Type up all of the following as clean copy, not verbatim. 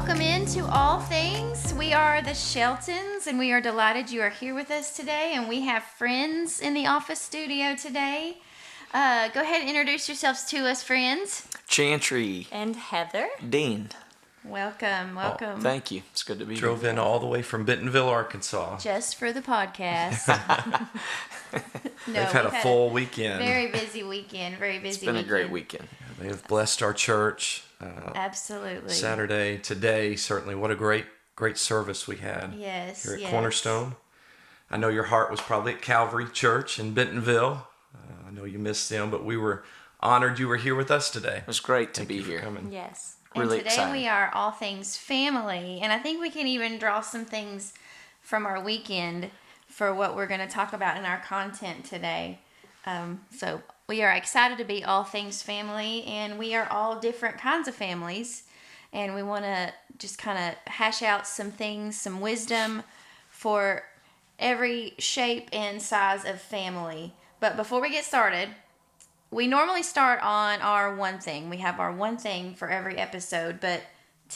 Welcome into All Things. We are the Sheltons, and we are delighted you are here with us today. And we have friends in the office studio today. Go ahead and introduce yourselves to us, friends. Chantry. And Heather. Dean. Welcome. Oh, thank you. It's good to be here. Drove in all the way from Bentonville, Arkansas. Just for the podcast. They've had a full weekend. Very busy weekend. Very busy. It's been a great weekend. They have blessed our church. Absolutely. Saturday, today, certainly. What a great service we had. Yes. Here at Cornerstone. I know your heart was probably at Calvary Church in Bentonville. I know you missed them, but we were honored you were here with us today. It was great to Thank be you for here. coming. Yes. Really and today exciting. we are All Things Family, and I think we can even draw some things from our weekend for what we're going to talk about in our content today. So we are excited to be All Things Family, and we are all different kinds of families, and we want to just kind of hash out some things, some wisdom for every shape and size of family. But before we get started, we normally start on our one thing. We have our one thing for every episode, but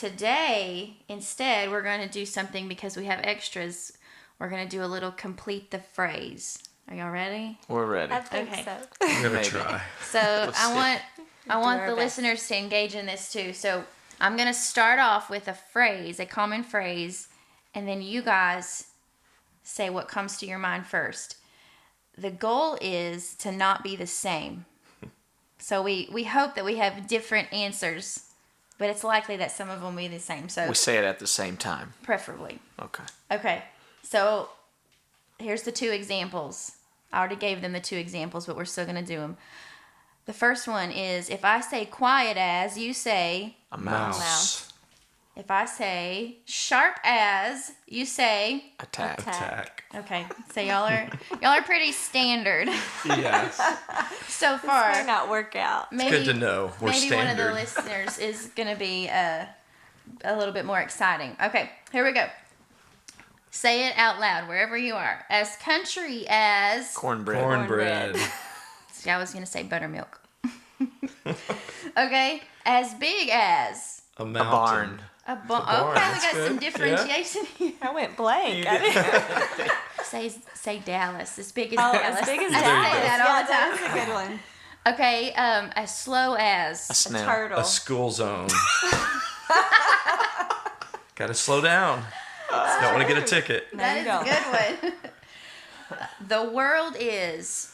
today, instead, we're going to do something because we have extras. We're going to do a little complete the phrase. Are y'all ready? We're ready. I think Okay. so. We're going Maybe. to try. So I want our the best. listeners to engage in this too. So I'm going to start off with a phrase, a common phrase, and then you guys say what comes to your mind first. The goal is to not be the same. So we hope that we have different answers, but it's likely that some of them will be the same. So We say it at the same time. preferably. Okay. Okay. So here's the two examples. I already gave them the two examples, but we're still going to do them. The first one is, if I say quiet as, you say. A mouse. Mouse. If I say sharp as, you say. Attack. Attack. Okay. So y'all are pretty standard Yes. so This far. might not work out. It's good to know. We're maybe standard. one of the listeners is going to be a little bit more exciting. Okay, here we go. Say it out loud wherever you are. As country as... Cornbread. Cornbread. See, I was going to say buttermilk. Okay, as big as... A A mountain. barn. A barn. barn, Okay, we that's got some good. differentiation here. I went blank. I didn't. Say Dallas. As big as Oh, Dallas. as big as I Dallas. say that all the time. That's a good one. Okay, as slow as... A A snail. turtle. A school zone. Got to slow down. Don't want to get a ticket. No, That you is don't. a good one. The world is...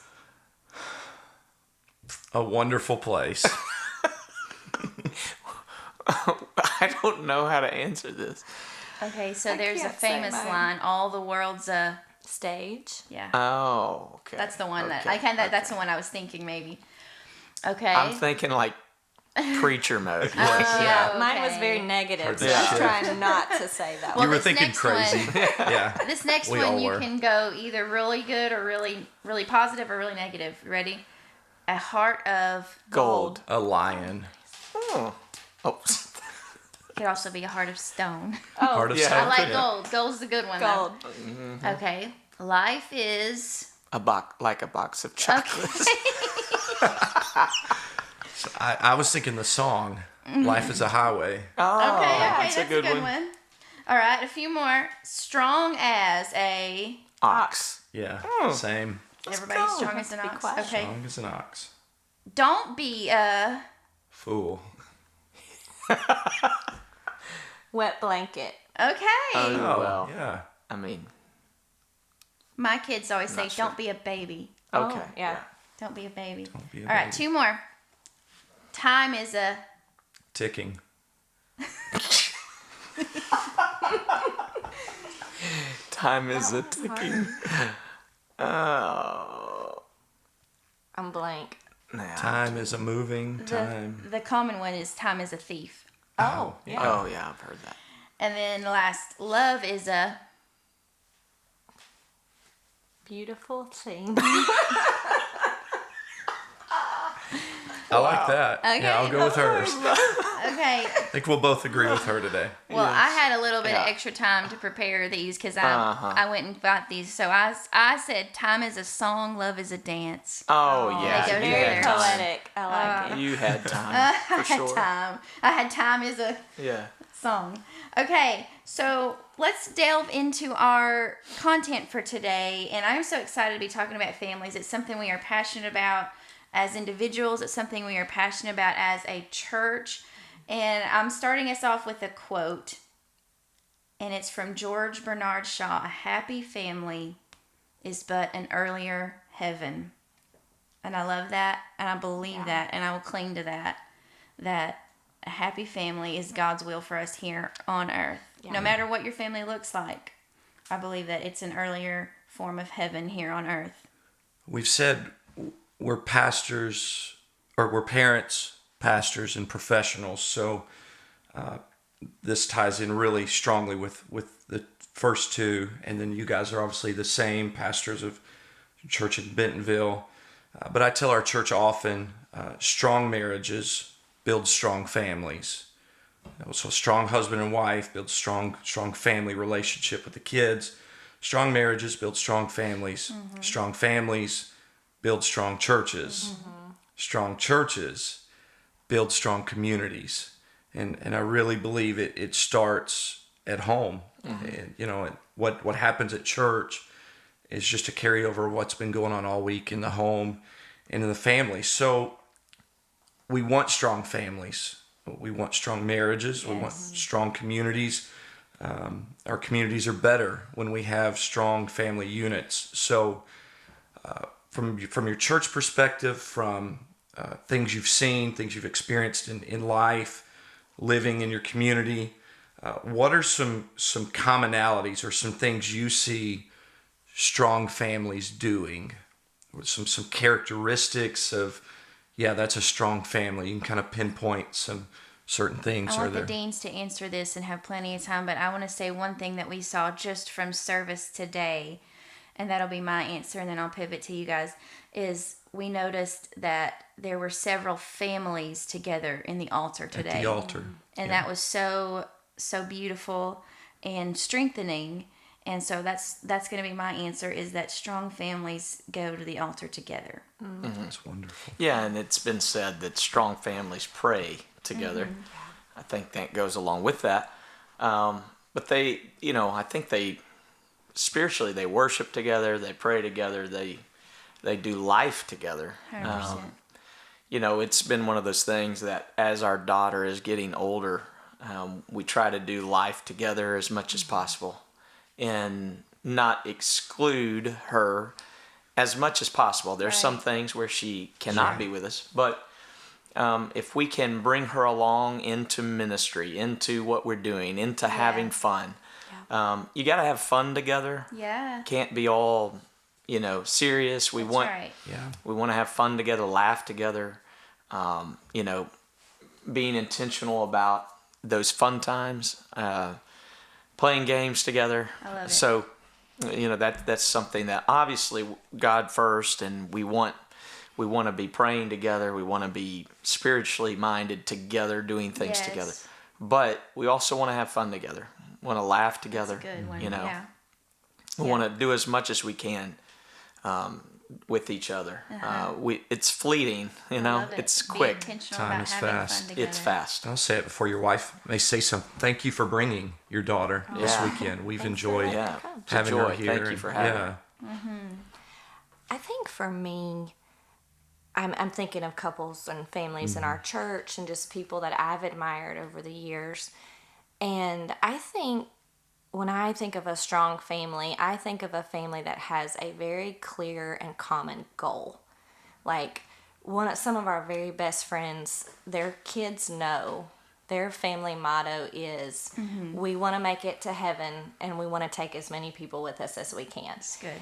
A wonderful place. I don't know how to answer this. Okay, so I there's a can't say famous mine. line, all the world's a... Stage. Yeah, Oh, okay. that's the one that... Okay, That's the okay. one I was thinking, maybe. Okay. I'm thinking like preacher mode. Yeah, Oh, mine was okay. very negative, Heard so that I was shit. trying not to say that Well, You one. were this thinking next crazy. one- Yeah. This next We one, all you were. can go either really good or really, really positive or really negative. Ready? A heart of... Gold. A lion. Oh. Oh. Could also be a heart of stone. Heart of yeah. stone. I like Yeah. gold. Gold's the good one, Gold. though. Okay. Life is... A box of chocolates. I was thinking the song, Life is a Highway. Oh, Okay, that's that's a good one. All right, a few more. Strong as a... Ox. Yeah, Oh. same. Everybody's go. strong Has as an to be ox. quiet. Okay. Strong as an ox. Don't be a... Fool. Wet blanket. Okay. Oh, well. Yeah. I mean, My kids always say, Not sure. don't be a baby. okay. Oh, yeah. Don't be a baby. Don't be a All right, baby. two more. Time is a... Ticking. Time is a ticking. Oh. I'm blank. Nah. Time is a moving time. The common one is time is a thief. Oh, yeah. Oh, yeah, I've heard that. And then last, love is a... Beautiful thing. I like that. Okay. Yeah, I'll go with hers. Okay. I think we'll both agree with her today. Well, I had a little bit Yeah. of extra time to prepare these because Uh-huh. I went and got these. So I said time is a song, love is a dance. Oh, yeah. They go you Very together. had time. poetic. I like it. You had time, I for had sure. time. I had time is a Yeah. song. Okay, so let's delve into our content for today. And I'm so excited to be talking about families. It's something we are passionate about as individuals, it's something we are passionate about as a church. And I'm starting us off with a quote, and it's from George Bernard Shaw: "A happy family is but an earlier heaven." And I love that, and I believe that, and I will cling to that. That a happy family is God's will for us here on earth. Yeah. No matter what your family looks like, I believe that it's an earlier form of heaven here on earth. We've said we're pastors, or we're parents, pastors, and professionals. So this ties in really strongly with the first two. And then you guys are obviously the same pastors of church in Bentonville. But I tell our church often, strong marriages build strong families. So a strong husband and wife build strong family relationship with the kids. Strong marriages build strong families. Mm-hmm. Strong families build strong churches. Mm-hmm. Strong churches build strong communities. And I really believe it starts at home. Mm-hmm. And, what happens at church is just a carryover of what's been going on all week in the home and in the family. So we want strong families. We want strong marriages. Yes. We want strong communities. Our communities are better when we have strong family units. So from your church perspective, from things you've seen, things you've experienced in life, living in your community, what are some commonalities or some things you see strong families doing? Some characteristics of, that's a strong family. You can kind of pinpoint some certain things. I want the deans to answer this and have plenty of time, but I want to say one thing that we saw just from service today, and that'll be my answer, and then I'll pivot to you guys, is we noticed that there were several families together in the altar today. At the altar. And that was so beautiful and strengthening. And so that's going to be my answer, is that strong families go to the altar together. Mm-hmm. That's wonderful. Yeah, and it's been said that strong families pray together. Mm-hmm. I think that goes along with that. But they, I think they spiritually, they worship together, they pray together, they do life together. 100%. It's been one of those things that as our daughter is getting older, we try to do life together as much as possible and not exclude her as much as possible. There's some things where she cannot be with us, but if we can bring her along into ministry, into what we're doing, into having fun, you got to have fun together. Yeah. Can't be all, serious. We want to have fun together, laugh together, being intentional about those fun times, playing games together. I love it. So, that's something that obviously God first, and we want to be praying together. We want to be spiritually minded together, doing things together. But we also want to have fun together. Want to laugh together. That's a good one. We want to do as much as we can with each other. It's fleeting, it's quick. Time is fast. It's fast. I'll say it before your wife may say something. Thank you for bringing your daughter this weekend. We've enjoyed having her here. Thank you for having her. I think for me, I'm thinking of couples and families in our church and just people that I've admired over the years. And I think when I think of a strong family, I think of a family that has a very clear and common goal. Like some of our very best friends, their kids know their family motto is, we want to make it to heaven and we want to take as many people with us as we can. That's good.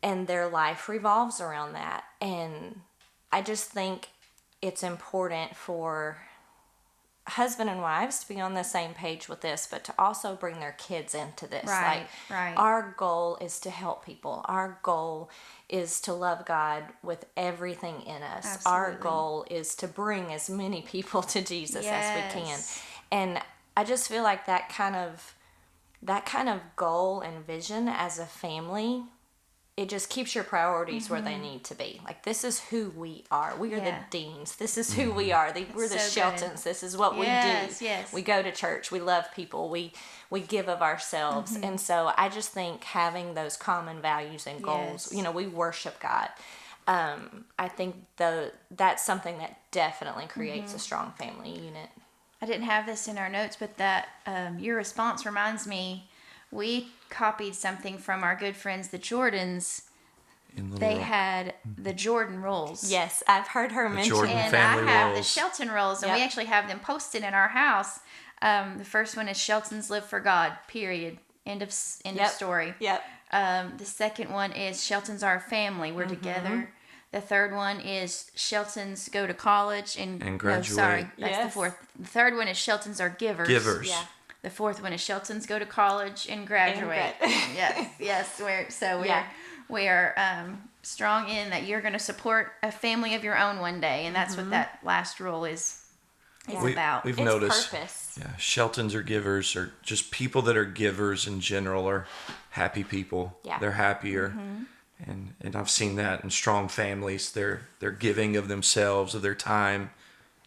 And their life revolves around that. And I just think it's important for husband and wives to be on the same page with this, but to also bring their kids into this. Right. Our goal is to help people. Our goal is to love God with everything in us. Absolutely. Our goal is to bring as many people to Jesus as we can. And I just feel like that kind of goal and vision as a family it just keeps your priorities where they need to be. Like, this is who we are. We are the Yeah. Deans. This is who we are. We're the so good. Sheltons. This is what Yes, we do. yes. We go to church. We love people. We give of ourselves. And so I just think having those common values and goals, Yes. we worship God. I think that's something that definitely creates a strong family unit. I didn't have this in our notes, but that your response reminds me. We copied something from our good friends, the Jordans. In Little They Rock. had the Jordan rules. Yes, I've heard her mention Jordan it. And family I have rules. the Shelton rules, and we Yep. actually have them posted in our house. The first one is Sheltons live for God. Period. End of Yep. story. Yep. The second one is Sheltons are a family. We're together. The third one is Sheltons go to college and graduate. No, sorry, that's the Yes. fourth. The third one is Sheltons are givers. Givers. Yeah. The fourth one is Sheltons go to college and graduate. Yes. We are strong in that you're going to support a family of your own one day, and that's what that last rule is about. We've It's noticed. purpose. Yeah, Sheltons or givers, or just people that are givers in general, are happy people. Yeah. They're happier, and I've seen that in strong families. They're giving of themselves, of their time,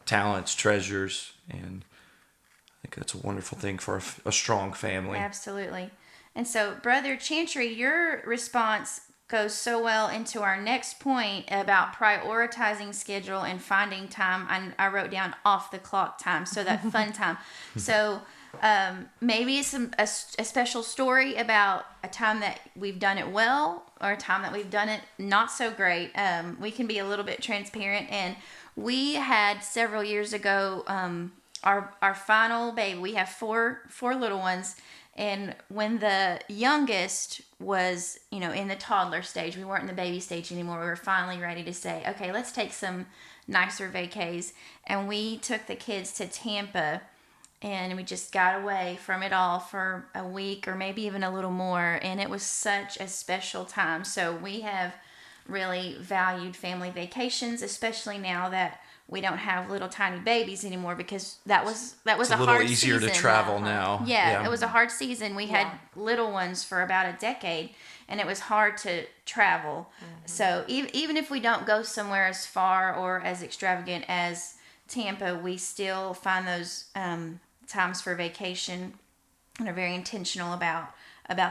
talents, treasures, and I think that's a wonderful thing for a strong family. Absolutely. And so, Brother Chantry, your response goes so well into our next point about prioritizing schedule and finding time. I wrote down off the clock time, so that fun time. So maybe it's a special story about a time that we've done it well or a time that we've done it not so great. We can be a little bit transparent. And we had several years ago our final baby. We have four little ones. And when the youngest was, in the toddler stage, we weren't in the baby stage anymore. We were finally ready to say, okay, let's take some nicer vacays. And we took the kids to Tampa, and we just got away from it all for a week or maybe even a little more. And it was such a special time. So we have really valued family vacations, especially now that we don't have little tiny babies anymore, because that was It's a a little hard easier season. to travel now. Yeah, it was a hard season. We had Yeah. little ones for about a decade, and it was hard to travel. So even if we don't go somewhere as far or as extravagant as Tampa, we still find those times for vacation and are very intentional about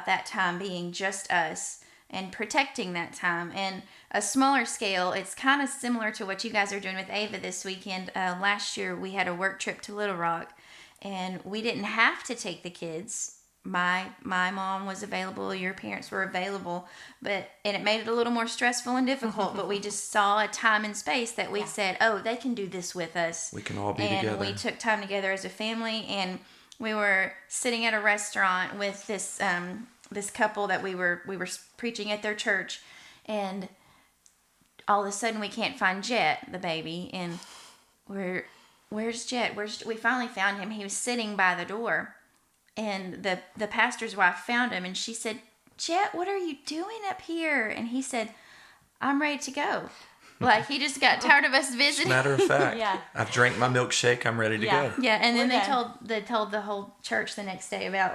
that time being just us and protecting that time. And a smaller scale, it's kind of similar to what you guys are doing with Ava this weekend. Last year we had a work trip to Little Rock, and we didn't have to take the kids. My mom was available, your parents were available, and it made it a little more stressful and difficult. But we just saw a time and space that we said, oh, they can do this with us. We can all be and together. we took time together as a family, and we were sitting at a restaurant with this couple that we were preaching at their church, and all of a sudden we can't find Jet, the baby, and where's Jet? We finally found him. He was sitting by the door, and the pastor's wife found him, and she said, Jet, what are you doing up here? And he said, I'm ready to go. Like, he just got tired of us visiting. Matter of fact, Yeah. I've drank my milkshake. I'm ready to Yeah. go. Yeah, and then We're they told the whole church the next day about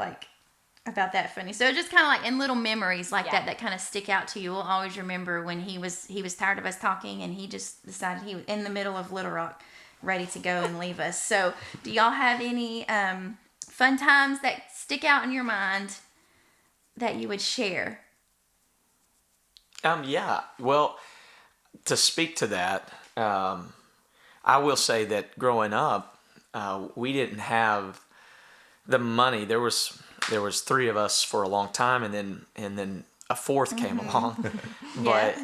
that funny. So just kind of like in little memories like Yeah. that kind of stick out to you. We'll always remember when he was tired of us talking, and he just decided he was in the middle of Little Rock, ready to go and leave us. So do y'all have any fun times that stick out in your mind that you would share? Yeah. Well, to speak to that, I will say that growing up, we didn't have the money. There was three of us for a long time, and then a fourth came along. But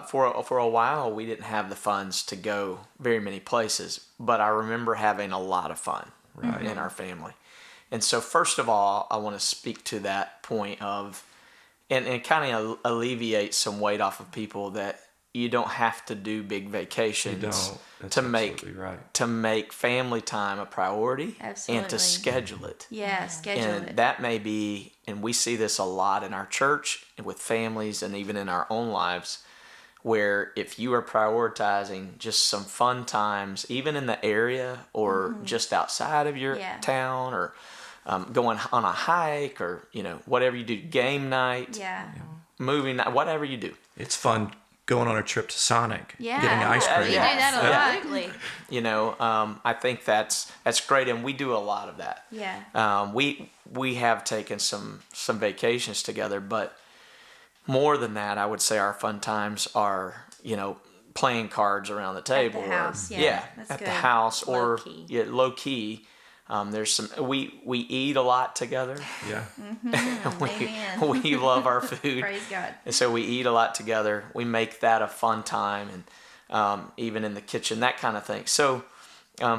for a while, we didn't have the funds to go very many places. But I remember having a lot of fun in our family. And so, first of all, I want to speak to that point of, and kind of alleviate some weight off of people that you don't have to do big vacations You don't. That's to make absolutely right. to make family time a priority and Absolutely. to schedule it. Yeah, schedule And it. that may be, and we see this a lot in our church and with families and even in our own lives, where if you are prioritizing just some fun times, even in the area or just outside of your Yeah. town, or going on a hike, or whatever you do, game night, Yeah. moving, whatever you do. It's fun going on a trip to Sonic, Yeah. getting ice Yeah, cream. we do that a lot. Absolutely. You know, I think that's great, and we do a lot of that. Yeah. We have taken some vacations together, but more than that, I would say our fun times are, playing cards around the table. house, or, yeah, that's at good. the house, or Low-key. low key. There's some we eat a lot together. Yeah. Amen. We love our food. Praise God. And so we eat a lot together. We make that a fun time, and even in the kitchen, that kind of thing. So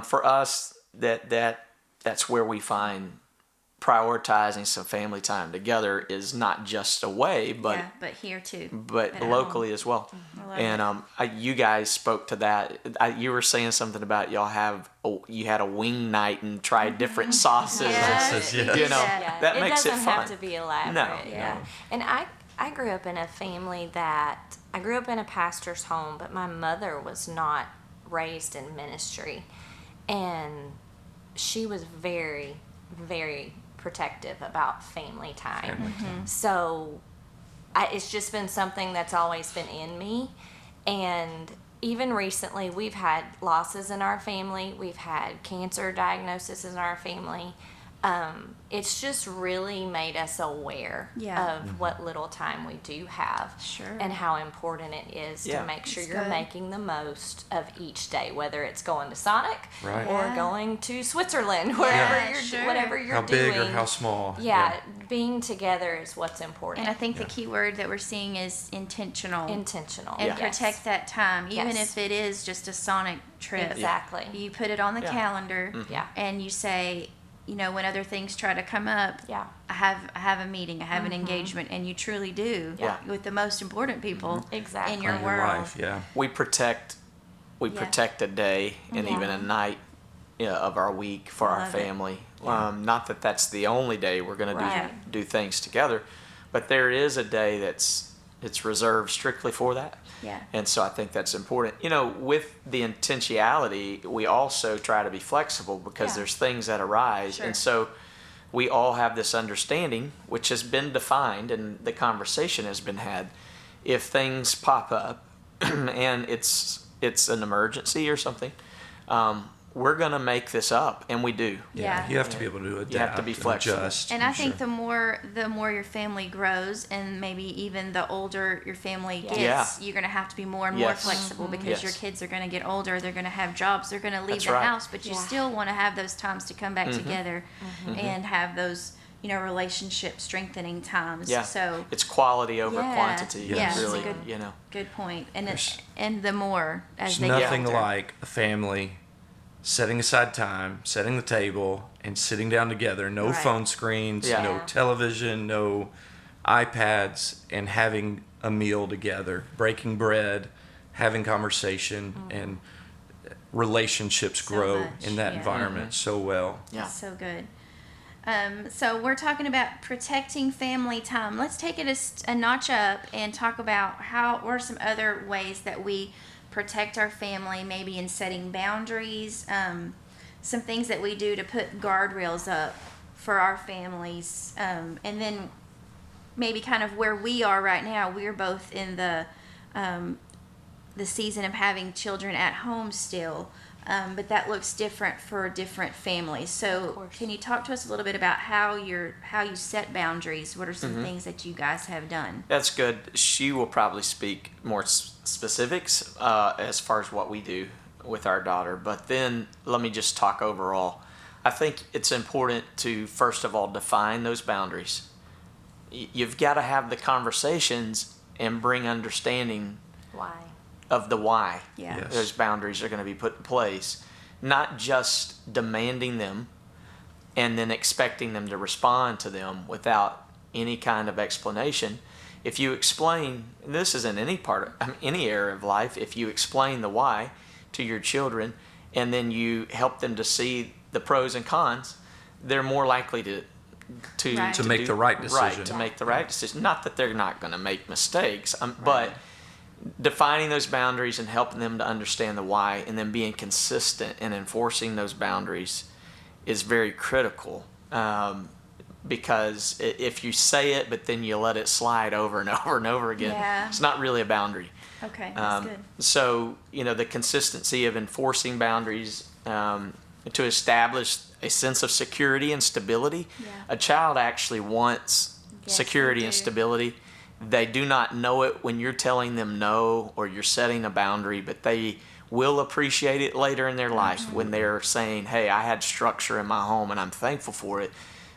for us, that's where we find prioritizing some family time together is not just away, but But here too. but at home. locally as well. love And you guys spoke to that. You were saying something about you had a wing night and tried different sauces. Yes, Sauces, we yes. do You know, that. that it makes it doesn't fun. have to be elaborate. No, Yeah. no. And I grew up in a family that I grew up in a pastor's home, but my mother was not raised in ministry, and she was very, very protective about family time. So it's just been something that's always been in me. And even recently, we've had losses in our family. We've had cancer diagnoses in our family. It's just really made us aware Yeah. of what little time we do have. Sure. And how important it is Yeah. to make sure That's you're good. making the most of each day, whether it's going to Sonic Right. or Yeah. going to Switzerland, wherever Yeah, you're sure. whatever you're How doing. big or how small? Yeah, being together is what's important. And I think the Yeah. key word that we're seeing is intentional. Intentional. And Yes. protect that time, even Yes. if it is just a Sonic trip. Exactly. You put it on the Yeah. calendar, Yeah. and you say, when other things try to come up, Yeah. I have a meeting, I have an engagement, and you truly do Yeah. with the most important people Exactly. in your In world. your life, yeah. We protect a day and Yeah. even a night of our week for our Love it. family. Not that that's the only day we're going to Right. do things together, but there is a day it's reserved strictly for that. Yeah. And so I think that's important. With the intentionality, we also try to be flexible because Yeah. there's things that arise. Sure. And so we all have this understanding, which has been defined and the conversation has been had. If things pop up and it's an emergency or something, we're going to make this up, and we do. Yeah. You have to be able to adapt. You have to be and flexible. adjust, And I for think sure. the more your family grows, and maybe even the older your family gets, Yeah. you're going to have to be more and more Yes. flexible because Yes. your kids are going to get older, they're going to have jobs, they're going to leave That's the right. house, but you Yeah. still want to have those times to come back together and have those relationship strengthening times. Yeah. So It's quality over Yeah. quantity. Yeah, it's a Really, good- good point. And There's- and the more as There's they get nothing older. like a family setting aside time, setting the table, and sitting down together. No Right. phone screens, Yeah. no Yeah. television, no iPads, and having a meal together, breaking bread, having conversation, and relationships So grow much, in that yeah. environment so well. Yeah. So good. So we're talking about protecting family time. Let's take it a notch up and talk about what are some other ways that we protect our family, maybe in setting boundaries, some things that we do to put guardrails up for our families, and then maybe kind of where we are right now. We're both in the season of having children at home still. But that looks different for different families. So, course. can you talk to us a little bit about how you set boundaries? What are some things that you guys have done? That's good. She will probably speak more specifics as far as what we do with our daughter. But then let me just talk overall. I think it's important to, first of all, define those boundaries. You've got to have the conversations and bring understanding Why? of the why Yeah. Yes. those boundaries are going to be put in place. Not just demanding them and then expecting them to respond to them without any kind of explanation. If you explain, and this is in any area of life, if you explain the why to your children and then you help them to see the pros and cons, they're more likely to Right. To make the right decision. to make the right decision. Not that they're not going to make mistakes, but defining those boundaries and helping them to understand the why, and then being consistent and enforcing those boundaries is very critical. because if you say it but then you let it slide over and over and over again, Yeah. it's not really a boundary. Okay, that's good. So, the consistency of enforcing boundaries to establish a sense of security and stability. Yeah. A child actually wants Yes, security they and do. stability. They do not know it when you're telling them no or you're setting a boundary, but they will appreciate it later in their life when they're saying, hey, I had structure in my home and I'm thankful for it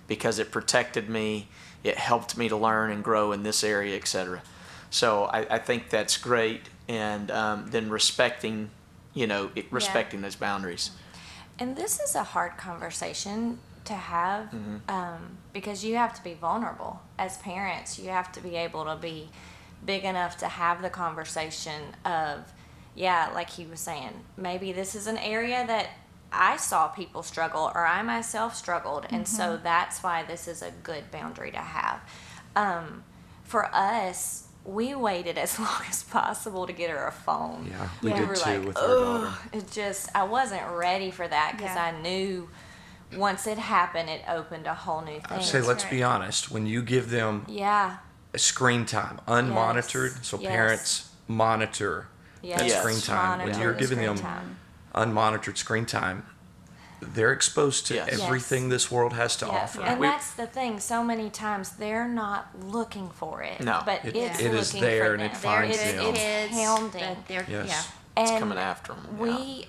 because it protected me, it helped me to learn and grow in this area, etc. So I think that's great. And then respecting those boundaries. And this is a hard conversation to have because you have to be vulnerable. As parents, you have to be able to be big enough to have the conversation of, yeah, like he was saying, maybe this is an area that I saw people struggle or I myself struggled. And so that's why this is a good boundary to have. For us, we waited as long as possible to get her a phone. Yeah, we Yeah. did were too like, with our daughter. I wasn't ready for that because Yeah. I knew once it happened, it opened a whole new thing. I'd say, let's be honest, when you give them Yeah. screen time, unmonitored, Yes. so Yes. parents monitor Yes. that Yes. screen time. When Monitor you're the giving screen them time. unmonitored screen time, they're exposed to Yes. everything this world has to Yes. offer. And We- that's the thing. So many times they're not looking for it. No. But It- it's it is looking there for and it them. finds it's, them. It's hounding. That they're, Yes. yeah. And It's coming after them. we,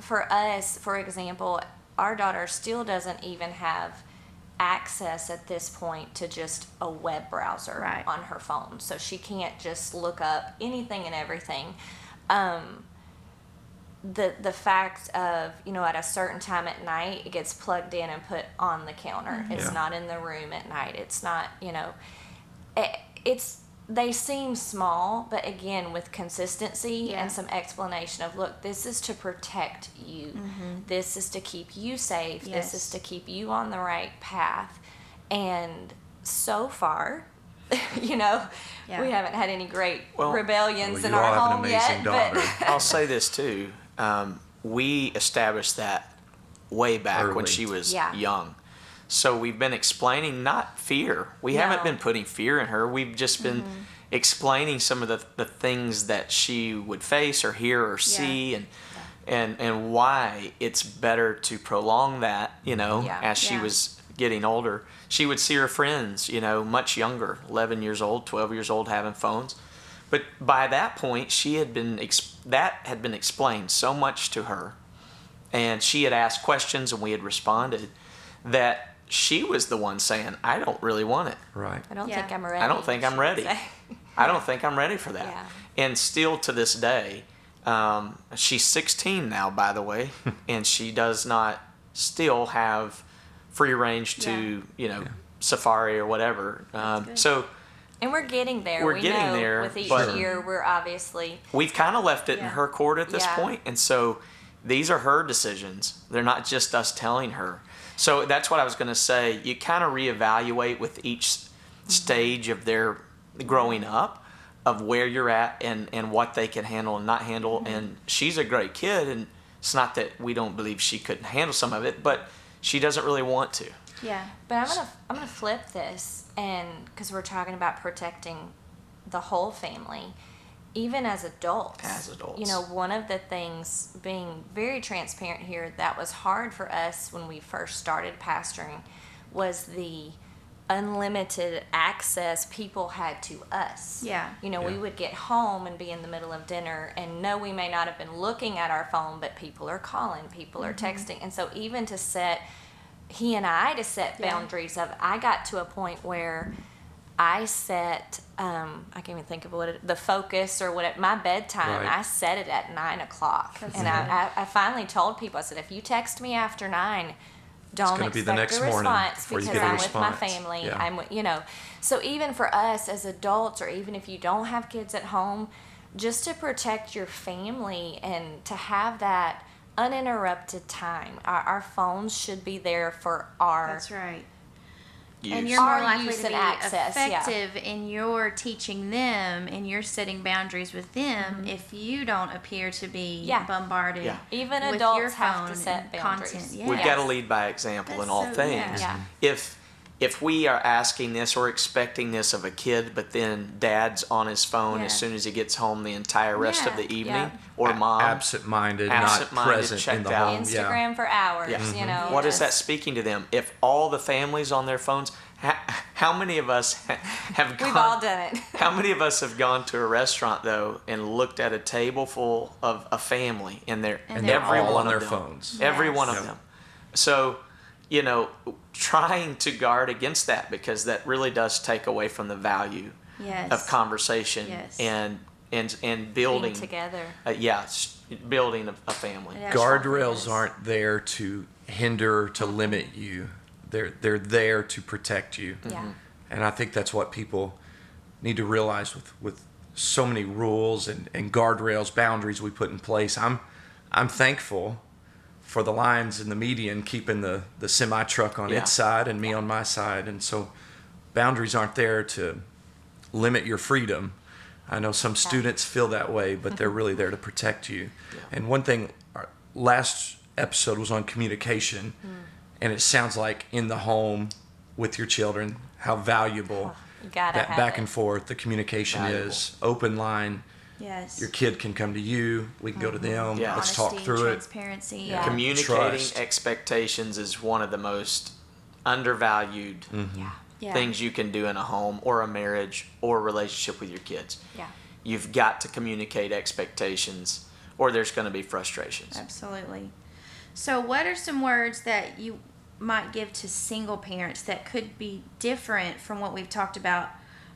for us, for example, our daughter still doesn't even have access at this point to just a web browser Right. on her phone. So she can't just look up anything and everything. The fact of, at a certain time at night, it gets plugged in and put on the counter. It's Yeah. not in the room at night. It's not, they seem small, but again, with consistency Yeah. and some explanation of, look, this is to protect you. This is to keep you safe. Yes. This is to keep you on the right path. And so far, Yeah. we haven't had any great Well- rebellions Well, in you our all have an home amazing yet. daughter. But I'll say this too. We established that way back when Early. she was Yeah. young. So we've been explaining, not fear. We No. haven't been putting fear in her. We've just been explaining some of the things that she would face or hear or see and why it's better to prolong that, Yeah. as she Yeah. was getting older. She would see her friends, much younger, 11 years old, 12 years old, having phones. But by that point, she had been that had been explained so much to her, and she had asked questions, and we had responded, that she was the one saying, "I don't really want it. Right. I don't Yeah. think I'm ready. I don't think I'm she'd ready. say. I don't think I'm ready for that." Yeah. And still to this day, she's 16 now, by the way, and she does not still have free range to Safari or whatever. good. So And we're getting there. We're we getting know there, with each but- year, we're obviously. we've kind of left it in Yeah. her court at this Yeah. point, and so these are her decisions. They're not just us telling her. So that's what I was going to say. You kind of reevaluate with each stage of their growing up, of where you're at and what they can handle and not handle. And she's a great kid, and it's not that we don't believe she couldn't handle some of it, but she doesn't really want to. Yeah. But I'm gonna flip this, and because we're talking about protecting the whole family, even as adults. As adults. One of the things, being very transparent here, that was hard for us when we first started pastoring, was the unlimited access people had to us. Yeah. We Yeah. would get home and be in the middle of dinner, and no, we may not have been looking at our phone, but people are calling, people are texting. And so even to set Yeah. boundaries of, I got to a point where I set, I can't even think of the focus or my bedtime, Right. I set it at 9:00. That's And good. I finally told people, I said, if you text me after 9, don't gonna expect be the next a morning response before you because get a I'm with my response. family. Yeah. I'm with, so even for us as adults, or even if you don't have kids at home, just to protect your family and to have that uninterrupted time. Our phones should be there for our That's right. use. And you're more Our likely use to be and access, yeah. effective in your teaching them and you're setting boundaries with them if you don't appear to be Yeah. bombarded. Yeah. Even with adults your have phone to set and boundaries. content. Yeah. We've Yes. got to lead by example in That's all so- things. yeah. If we are asking this or expecting this of a kid, but then dad's on his phone Yeah. as soon as he gets home the entire rest of Yeah. the evening, Yeah. or mom, Absent-minded, not Absent-minded, present in checked the out. home. Instagram for hours, Yeah. you know. what is that just- speaking to them? If all the families on their phones, how many of us have gone? We've all done it. How many of us have gone to a restaurant though and looked at a table full of a family and they're And they're every all one on their of them, phones. every Yes. one of Yep. them. So, trying to guard against that, because that really does take away from the value Yes. of conversation Yes. and Being building together. building a family. Yeah. Guardrails Yes. aren't there to hinder, to limit you. They're there to protect you. Yeah. And I think that's what people need to realize with so many rules and guardrails, boundaries we put in place. I'm thankful for the lines in the median keeping the semi truck on Yeah. its side and me on my side. And so boundaries aren't there to limit your freedom. I know some students feel that way, but they're really there to protect you. Yeah. And one thing, our last episode was on communication, and it sounds like in the home with your children, how valuable You gotta that have back it. and forth, the communication Valuable. is. Open line. Yes. Your kid can come to you. We can go to them. Yeah. Let's Honesty, talk through it. transparency. Yeah. Communicating Trust. expectations is one of the most undervalued Yeah. Yeah. things you can do in a home or a marriage or a relationship with your kids. Yeah. You've got to communicate expectations or there's going to be frustrations. Absolutely. So, what are some words that you might give to single parents that could be different from what we've talked about?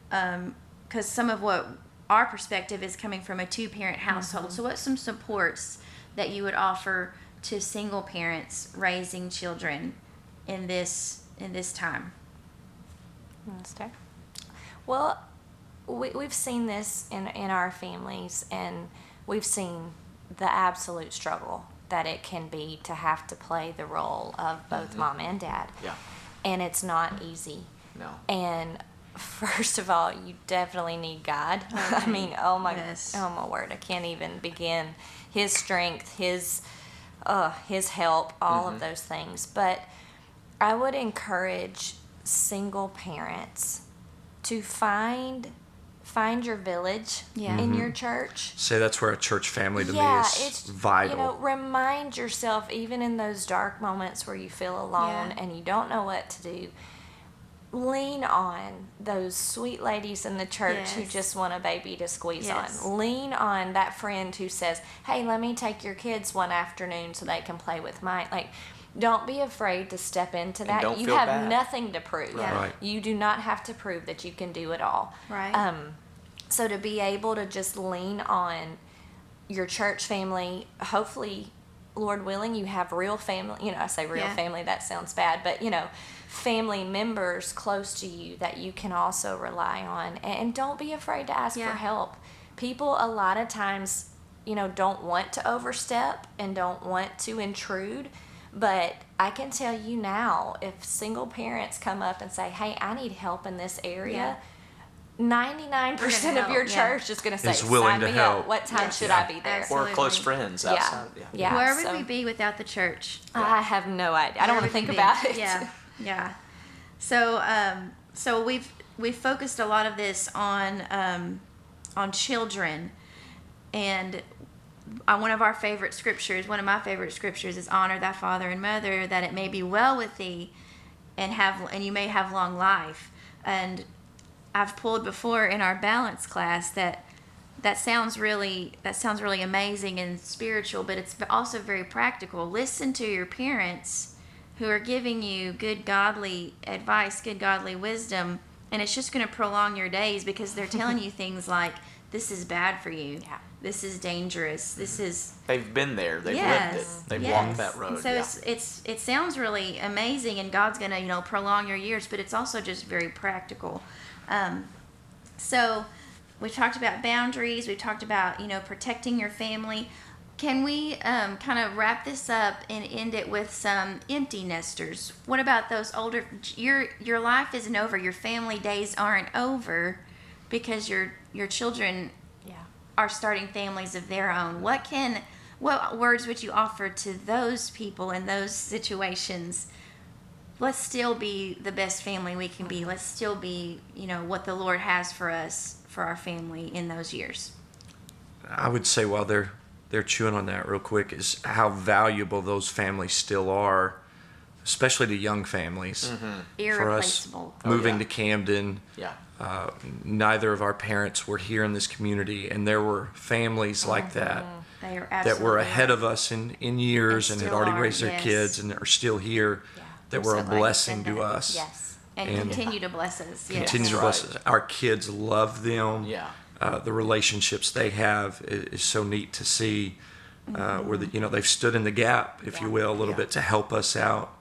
Because some of what our perspective is coming from a two-parent household. So, what's some supports that you would offer to single parents raising children in this time? Start. Well, we've seen this in our families, and we've seen the absolute struggle that it can be to have to play the role of both mom and dad. Yeah. And it's not easy. No. And first of all, you definitely need God. I mean, oh my word, I can't even begin. His strength, his help, all of those things. But I would encourage single parents to find your village Yeah. in your church. Say that's where a church family to me is it's vital. You know, remind yourself, even in those dark moments where you feel alone Yeah. and you don't know what to do, lean on those sweet ladies in the church who Yes. just want a baby to squeeze Yes. on. Lean on that friend who says, hey, let me take your kids one afternoon so they can play with mine. Like, don't be afraid to step into that. don't You feel have bad. nothing to prove. Yeah. Right. You do not have to prove that you can do it all. Right. So to be able to just lean on your church family, hopefully, Lord willing, you have real family. You know, I say real Yeah. family, that sounds bad, but family members close to you that you can also rely on. And don't be afraid to ask Yeah. for help. People a lot of times, don't want to overstep and don't want to intrude. But I can tell you now, if single parents come up and say, hey, I need help in this area, 99% of help, your yeah. church is going to say, Is willing sign to me help. up. What time Yeah. should Yeah. I be there? Absolutely. Or close friends outside. Yeah. Where would so we be without the church? I have no idea. I don't want to think about it. Yeah. So we've focused a lot of this on children, and one of my favorite scriptures is honor thy father and mother, that it may be well with thee, and you may have long life. And I've pulled before in our balance class that sounds really amazing and spiritual, but it's also very practical. Listen to your parents who are giving you good godly advice, good godly wisdom, and it's just going to prolong your days because they're telling you things like, this is bad for you. Yeah. This is dangerous. This is They've been there. They've yes, lived it. They've yes. walked that road. And so it sounds really amazing, and God's going to prolong your years, but it's also just very practical. So we talked about boundaries. We talked about protecting your family. Can we kind of wrap this up and end it with some empty nesters? What about those older? Your life isn't over. Your family days aren't over because your children Yeah. are starting families of their own. What words would you offer to those people in those situations? Let's still be the best family we can be. Let's still be, what the Lord has for us, for our family in those years. I would say while they're chewing on that real quick is how valuable those families still are, especially to young families. For us Irreplaceable. moving yeah. to Camden, Yeah. neither of our parents were here in this community, and there were families like that They are that absolutely were ahead right. of us in years and had still already are, raised their yes. kids and are still here, Yeah. that I'm were so a glad you blessing said to that. us. Yes. And continue to bless us. Yes. Continue to That's bless right. us. Our kids love them. Yeah. The relationships they have is so neat to see, where they've stood in the gap, if you will, a little Yeah. bit to help us out,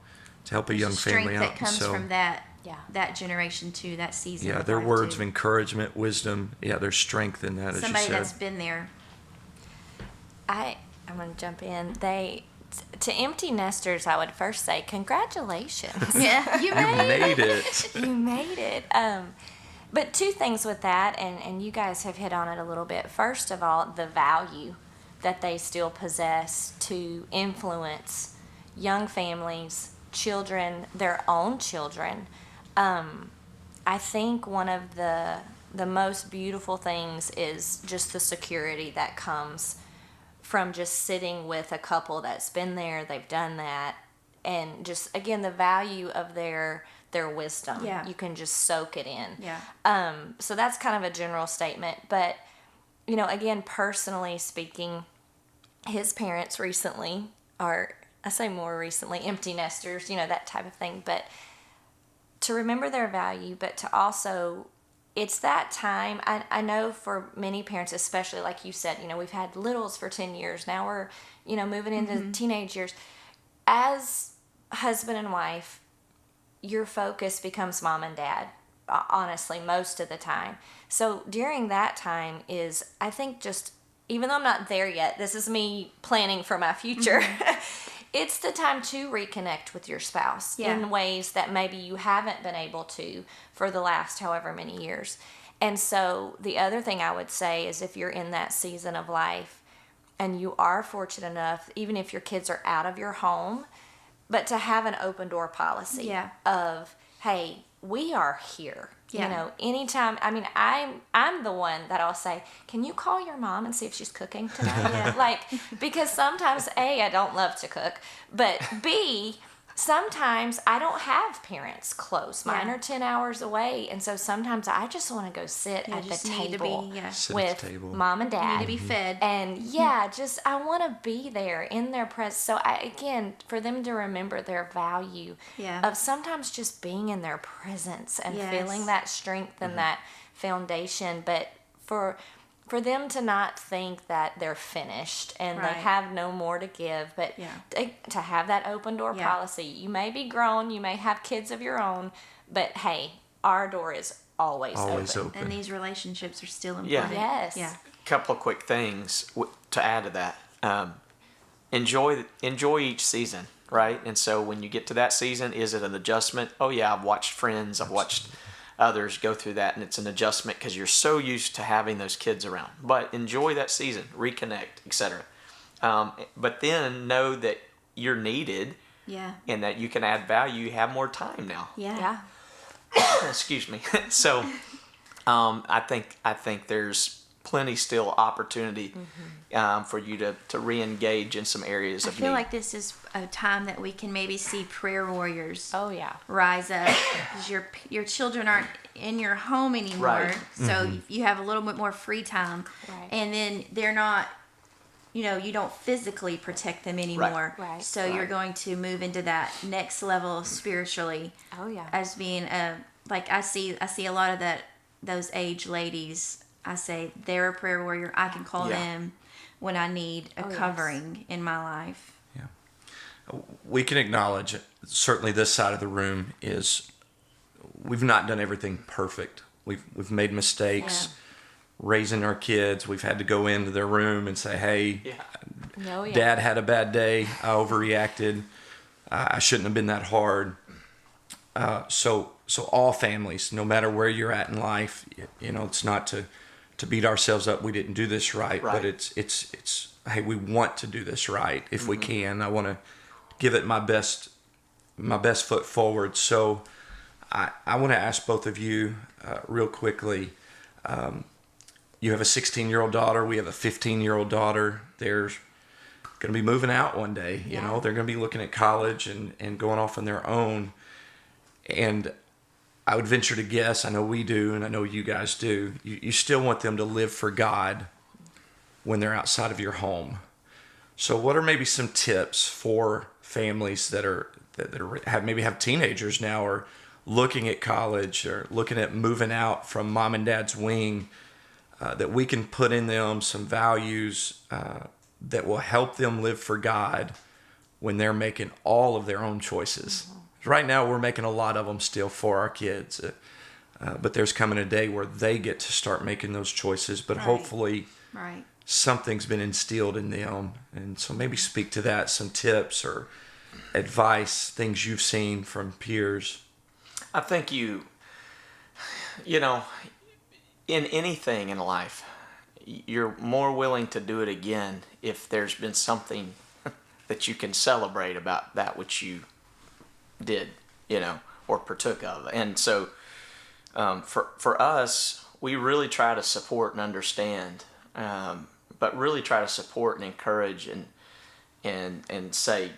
to help a There's young family strength out. that comes So, from that Yeah. that generation too, that season. yeah, of their life, words too. of encouragement, wisdom. Yeah, there's strength in that, as Somebody you said. that's been there. I'm going to jump in. To empty nesters, I would first say congratulations. Yeah, you You made made it. You made it. But two things with that, and you guys have hit on it a little bit. First of all, the value that they still possess to influence young families, children, their own children. I think one of the most beautiful things is just the security that comes from just sitting with a couple that's been there, they've done that, and just again the value of their wisdom. Yeah. You can just soak it in. Yeah. So that's kind of a general statement, but again, personally speaking, his parents recently are, I say more recently, empty nesters, that type of thing, but to remember their value, but to also, it's that time. I know for many parents, especially like you said, we've had littles for 10 years. Now we're, moving into teenage years. As husband and wife, your focus becomes mom and dad, honestly, most of the time. So during that time is, I think, just, even though I'm not there yet, this is me planning for my future. It's the time to reconnect with your spouse in ways that maybe you haven't been able to for the last however many years. And so the other thing I would say is if you're in that season of life and you are fortunate enough, even if your kids are out of your home, but to have an open door policy of, hey, we are here. Yeah. Anytime. I mean, I'm the one that I'll say, can you call your mom and see if she's cooking today? Because sometimes A, I don't love to cook, but B, sometimes I don't have parents close. Mine are 10 hours away, and so sometimes I just want to go sit at the just need to table be, Sit at with the table. mom and dad. Need to be fed. And just I want to be there in their presence. So again, for them to remember their value of sometimes just being in their presence and feeling that strength and that foundation. But for them to not think that they're finished and Right. they have no more to give, but to have that open door policy. You may be grown, you may have kids of your own, but hey, our door is always open. And these relationships are still in Yeah. play. Yes. Yeah. Couple of quick things to add to that. Enjoy each season, right? And so when you get to that season, is it an adjustment? Oh yeah, I've watched friends, I've watched others go through that, and it's an adjustment because you're so used to having those kids around. But enjoy that season, reconnect, etc. But then know that you're needed, and that you can add value. You have more time now. Yeah. Excuse me. So I think there's plenty still opportunity for you to re-engage in some areas I of feel need. like this is a time that we can maybe see prayer warriors Oh yeah. rise up because your children aren't in your home anymore, Right. so you have a little bit more free time, Right. and then they're not, you don't physically protect them anymore. Right. So you're going to move into that next level spiritually. Oh yeah. As being like I see a lot of those age ladies. I say they're a prayer warrior. I can call Yeah. them when I need a Oh, yes. covering in my life. We can acknowledge, certainly this side of the room is, we've not done everything perfect. We've made mistakes raising our kids. We've had to go into their room and say, hey, Oh, yeah. Dad had a bad day. I overreacted. I shouldn't have been that hard. So all families, no matter where you're at in life, it's not to beat ourselves up. We didn't do this right. But it's hey, we want to do this right if we can. I want to give it my best foot forward. So I want to ask both of you real quickly. You have a 16-year-old daughter. We have a 15-year-old daughter. They're going to be moving out one day. You know, they're going to be looking at college and going off on their own. And I would venture to guess, I know we do, and I know you guys do, you still want them to live for God when they're outside of your home. So what are maybe some tips for families that have teenagers now, or looking at college, or looking at moving out from mom and dad's wing, that we can put in them some values that will help them live for God when they're making all of their own choices? Right now, we're making a lot of them still for our kids, but there's coming a day where they get to start making those choices. But hopefully, something's been instilled in them, and so maybe speak to that. Some tips or advice, things you've seen from peers. I think you know, in anything in life, you're more willing to do it again if there's been something that you can celebrate about that which you did, or partook of. And so for us, we really try to support and understand, but really try to support and encourage and say,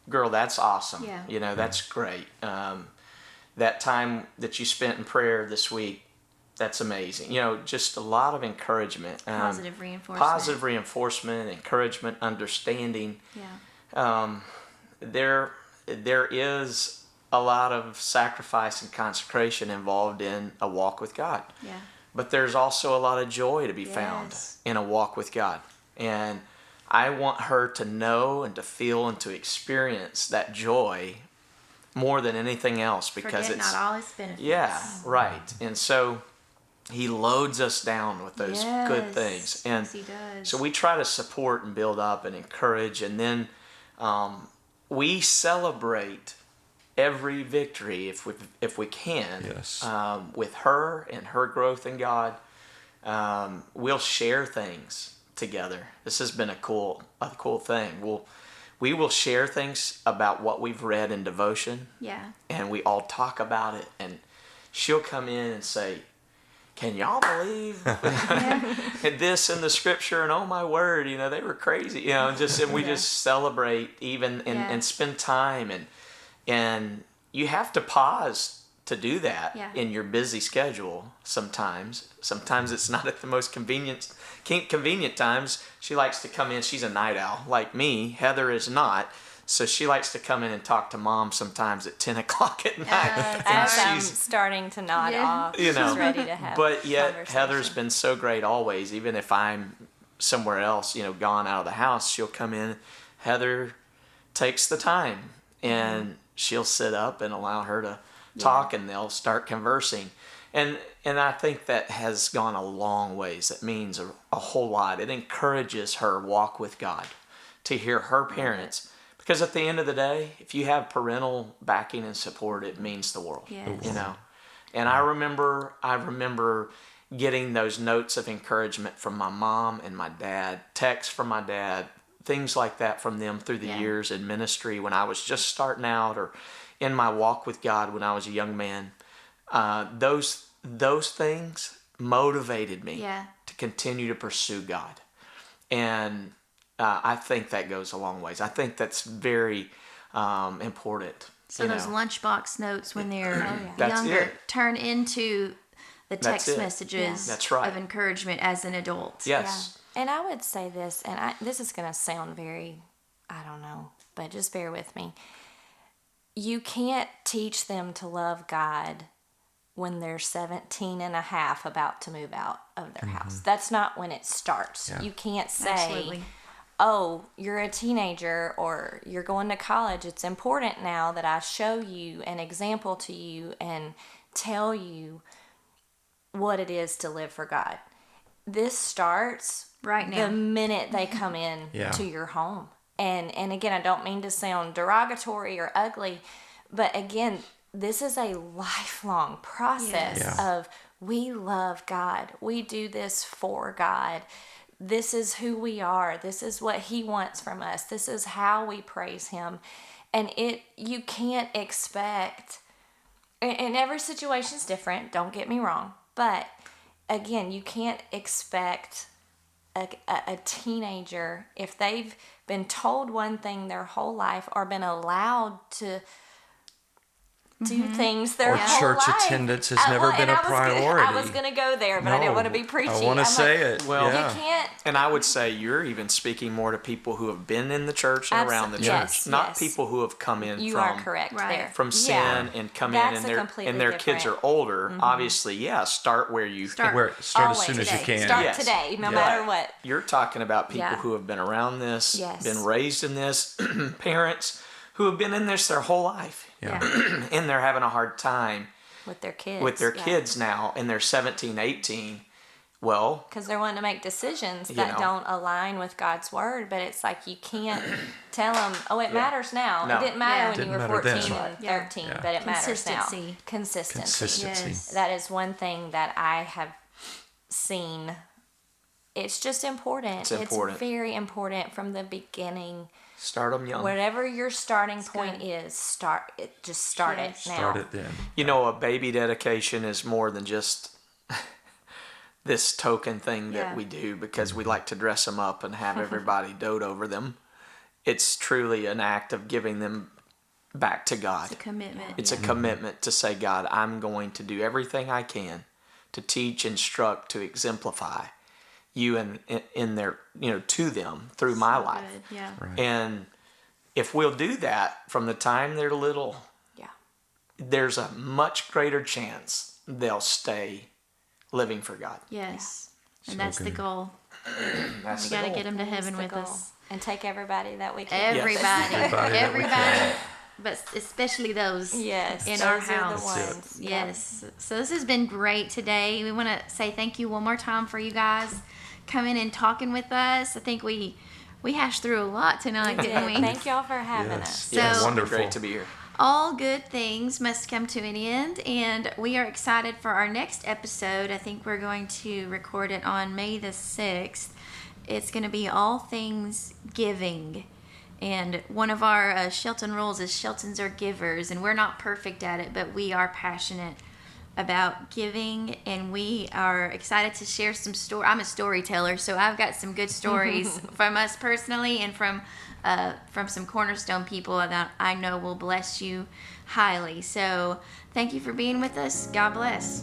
girl, that's awesome. Yeah. That's great. That time that you spent in prayer this week, that's amazing. Just a lot of encouragement. Positive reinforcement. Positive reinforcement, encouragement, understanding. Yeah. There is a lot of sacrifice and consecration involved in a walk with God. Yeah. But there's also a lot of joy to be found in a walk with God. And I want her to know and to feel and to experience that joy more than anything else, because Forget it's not all its benefits. Yeah, right. And so he loads us down with those good things. And yes, he does. so we try to support and build up and encourage, and then we celebrate every victory if we can. Yes. With her and her growth in God. We'll share things together. This has been a cool thing. We will share things about what we've read in devotion. Yeah. And we all talk about it, and she'll come in and say, can y'all believe this in the scripture? And oh my word, they were crazy, and we just celebrate even and spend time, and you have to pause to do that in your busy schedule sometimes. Sometimes it's not at the most convenient times. She likes to come in. She's a night owl like me. Heather is not. So she likes to come in and talk to mom sometimes at 10 o'clock at night. As I'm starting to nod off, she's ready to have But yet conversation. Heather's been so great always. Even if I'm somewhere else, gone out of the house, she'll come in. Heather takes the time, and she'll sit up and allow her to talk, and they'll start conversing. And I think that has gone a long ways. That means a whole lot. It encourages her walk with God, to hear her parents. Because at the end of the day, if you have parental backing and support, it means the world. Yes. And I remember getting those notes of encouragement from my mom and my dad, texts from my dad, things like that from them through the years in ministry when I was just starting out, or in my walk with God when I was a young man. Those things motivated me to continue to pursue God. And I think that goes a long ways. I think that's very important. So those lunchbox notes when they're That's younger it. turn into the That's text it. messages That's right. of encouragement as an adult. Yes. Yeah. And I would say this, and this is going to sound very, I don't know, but just bear with me. You can't teach them to love God when they're 17 and a half about to move out of their house. That's not when it starts. Yeah. You can't say, Absolutely. oh, you're a teenager or you're going to college. It's important now that I show you an example to you and tell you what it is to live for God. This starts right now. the minute they come in Yeah. to your home. And again, I don't mean to sound derogatory or ugly, but again, this is a lifelong process Yes. of we love God. We do this for God. This is who we are. This is what he wants from us. This is how we praise him. And you can't expect, and every situation is different, don't get me wrong, but again, you can't expect a teenager, if they've been told one thing their whole life or been allowed to do things their Or whole church life. attendance has never been a priority. I was going to go there, but I didn't want to be preachy. I want to say it. Well, You yeah. can't. And I would say you're even speaking more to people who have been in the church and around the church, Yes, not yes. people who have come in You from are correct Right. there. from sin Yeah. and come That's in a and completely their kids are different- older. Obviously, yeah, start where you Start. Start as Always soon as you today. can. Start Yes. today, no Yeah. matter what. You're talking about people Yeah. who have been around this, Yes. been raised in this, parents who have been in this their whole life, Yeah. and they're having a hard time With their kids. with their yeah. kids now, and they're 17, 18. Well, Because they're wanting to make decisions You that know. don't align with God's word, but it's like you can't tell them, oh, it matters now. No. It didn't matter Yeah. when you Didn't were matter then. 14 Right. and Yeah. 13, Yeah. but it matters now. Consistency. Consistency. Yes. That is one thing that I have seen. It's just important. It's important. It's very important from the beginning. start them young. Whatever your starting point good. is, start it. Just start Yes. it now. Start it then. You know, a baby dedication is more than just this token thing that Yeah. we do because we like to dress them up and have everybody dote over them. It's truly an act of giving them back to God. It's a commitment. It's yeah. a commitment to say, God, I'm going to do everything I can to teach, instruct, to exemplify you in their, to them through my So life. good, yeah. Right. And if we'll do that from the time they're little, Yeah. there's a much greater chance they'll stay living for God. Yes. And So that's the good. goal. That's We the got to goal. get them to That is heaven the with goal. us. And take everybody that we can. Everybody. Everybody that we Everybody. But especially those Yes. in those our are house. the ones. Yes. So this has been great today. We want to say thank you one more time for you guys coming and talking with us. I think we hashed through a lot tonight, didn't we? Thank y'all for having Yes. us. So- Yes, Wonderful. great to be here. All good things must come to an end, and we are excited for our next episode. I think we're going to record it on May the 6th. It's going to be all things giving. And one of our Shelton rules is Sheltons are givers, and we're not perfect at it, but we are passionate about giving, and we are excited to share some story. I'm a storyteller, so I've got some good stories from us personally and from some Cornerstone people that I know will bless you highly. So thank you for being with us. God bless.